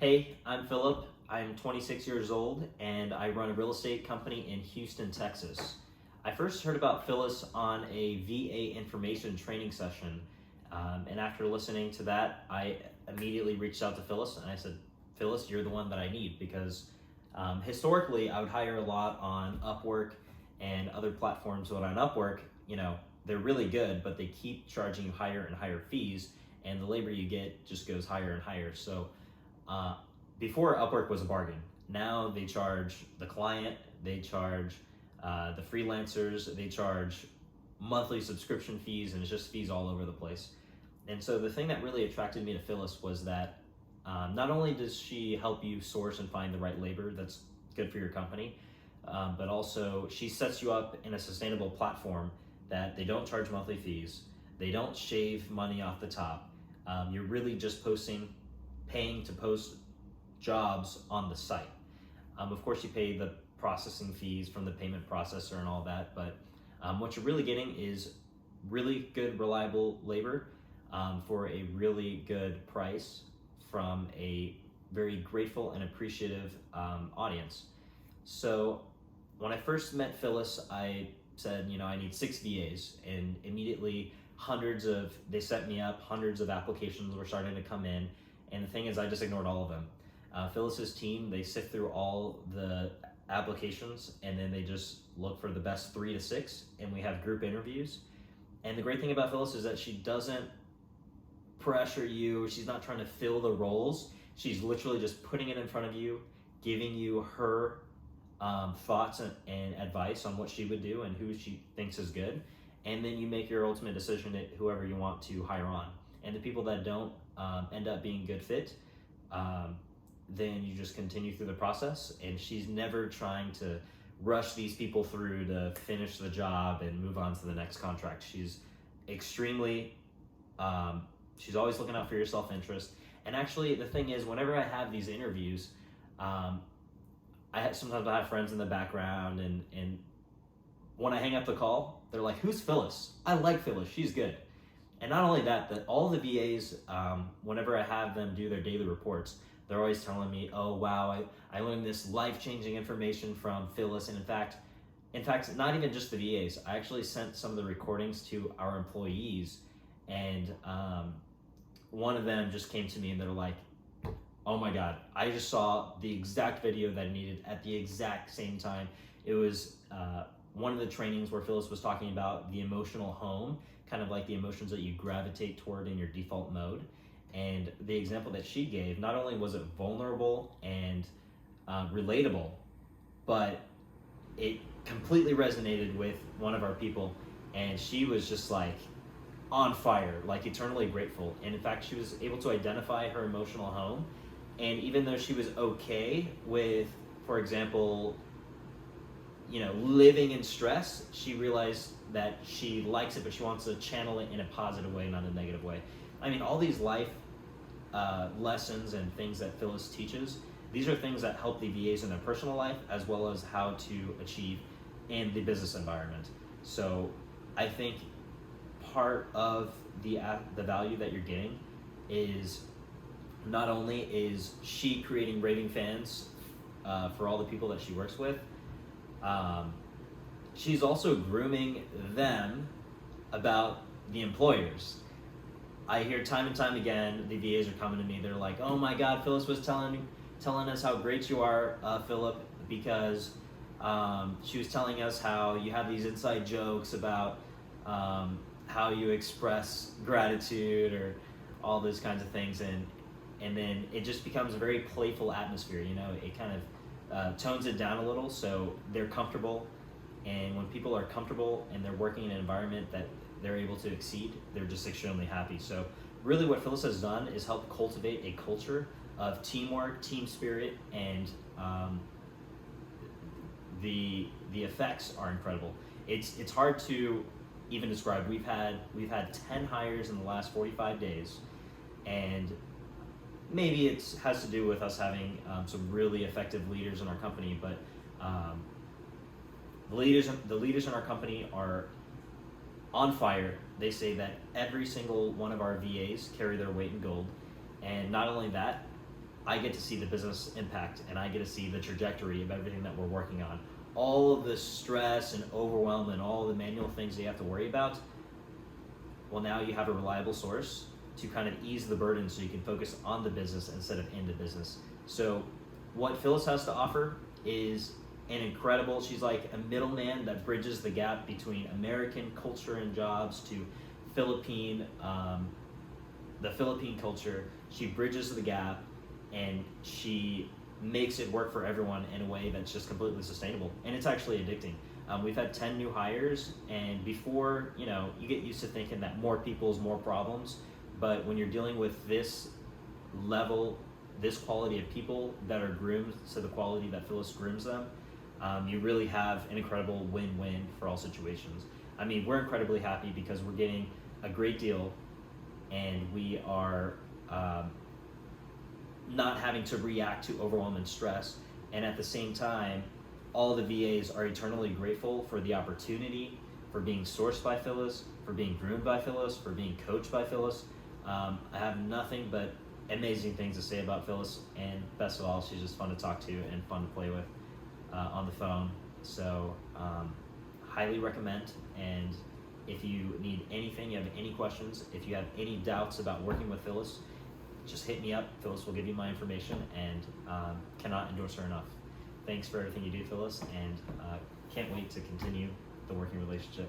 Hey, I'm Philip. I'm 26 years old and I run a real estate company in Houston, Texas. I first heard about Phyllis on a VA information training session, and after listening to that, I immediately reached out to Phyllis and I said, Phyllis, you're the one that I need because historically I would hire a lot on Upwork and other platforms, but on Upwork, they're really good, but they keep charging you higher and higher fees, and the labor you get just goes higher and higher. So before Upwork was a bargain. Now they charge the client, they charge the freelancers, they charge monthly subscription fees, and it's just fees all over the place. And so the thing that really attracted me to Phyllis was that not only does she help you source and find the right labor that's good for your company, but also she sets you up in a sustainable platform that they don't charge monthly fees, they don't shave money off the top. You're really just paying to post jobs on the site. Of course, you pay the processing fees from the payment processor and all that, but what you're really getting is really good, reliable labor for a really good price from a very grateful and appreciative audience. So when I first met Phyllis, I said, I need 6 VAs, and immediately they set me up, hundreds of applications were starting to come in. And the thing is, I just ignored all of them. Phyllis's team, they sift through all the applications and then they just look for the best 3 to 6, and we have group interviews. And the great thing about Phyllis is that she doesn't pressure you. She's not trying to fill the roles. She's literally just putting it in front of you, giving you her thoughts and advice on what she would do and who she thinks is good. And then you make your ultimate decision at whoever you want to hire on. And the people that don't end up being good fit, then you just continue through the process. And she's never trying to rush these people through to finish the job and move on to the next contract. She's extremely, she's always looking out for your self-interest. And actually, the thing is, whenever I have these interviews, sometimes I have friends in the background, and when I hang up the call, they're like, "Who's Phyllis? I like Phyllis, she's good." And not only that, all the VAs, whenever I have them do their daily reports, they're always telling me, "Oh wow, I learned this life-changing information from Phyllis." And in fact, not even just the VAs. I actually sent some of the recordings to our employees, and one of them just came to me and they're like, "Oh my God, I just saw the exact video that I needed at the exact same time." It was one of the trainings where Phyllis was talking about the emotional home, kind of like the emotions that you gravitate toward in your default mode. And the example that she gave, not only was it vulnerable and relatable, but it completely resonated with one of our people. And she was just like on fire, like eternally grateful. And in fact, she was able to identify her emotional home. And even though she was okay with, for example, living in stress, she realized that she likes it, but she wants to channel it in a positive way, not a negative way. I mean, all these life lessons and things that Phyllis teaches, these are things that help the VAs in their personal life as well as how to achieve in the business environment. So I think part of the value that you're getting is not only is she creating raving fans for all the people that she works with, she's also grooming them about the employers. I hear time and time again, the VAs are coming to me, they're like, "Oh my God, Phyllis was telling us how great you are, Philip, because she was telling us how you have these inside jokes about how you express gratitude," or all those kinds of things. And then it just becomes a very playful atmosphere, it kind of tones it down a little so they're comfortable. And when people are comfortable and they're working in an environment that they're able to exceed, they're just extremely happy. So really what Phyllis has done is help cultivate a culture of teamwork, team spirit, and the effects are incredible. It's hard to even describe. We've had 10 hires in the last 45 days, and maybe it has to do with us having some really effective leaders in our company, but the leaders in our company are on fire. They say that every single one of our VAs carry their weight in gold, and not only that, I get to see the business impact, and I get to see the trajectory of everything that we're working on. All of the stress and overwhelm and all the manual things that you have to worry about, well, now you have a reliable source to kind of ease the burden so you can focus on the business instead of into business. So what Phyllis has to offer is an incredible, she's like a middleman that bridges the gap between American culture and jobs to the Philippine culture. She bridges the gap, and she makes it work for everyone in a way that's just completely sustainable, and it's actually addicting. We've had 10 new hires, and before, you get used to thinking that more people is more problems, but when you're dealing with this level, this quality of people that are groomed to the quality that Phyllis grooms them, you really have an incredible win-win for all situations. I mean, we're incredibly happy because we're getting a great deal, and we are not having to react to overwhelm and stress. And at the same time, all the VAs are eternally grateful for the opportunity, for being sourced by Phyllis, for being groomed by Phyllis, for being coached by Phyllis. I have nothing but amazing things to say about Phyllis, and best of all, she's just fun to talk to and fun to play with on the phone. So highly recommend. And if you need anything, you have any questions, if you have any doubts about working with Phyllis, just hit me up. Phyllis will give you my information, and cannot endorse her enough. Thanks for everything you do, Phyllis, and can't wait to continue the working relationship.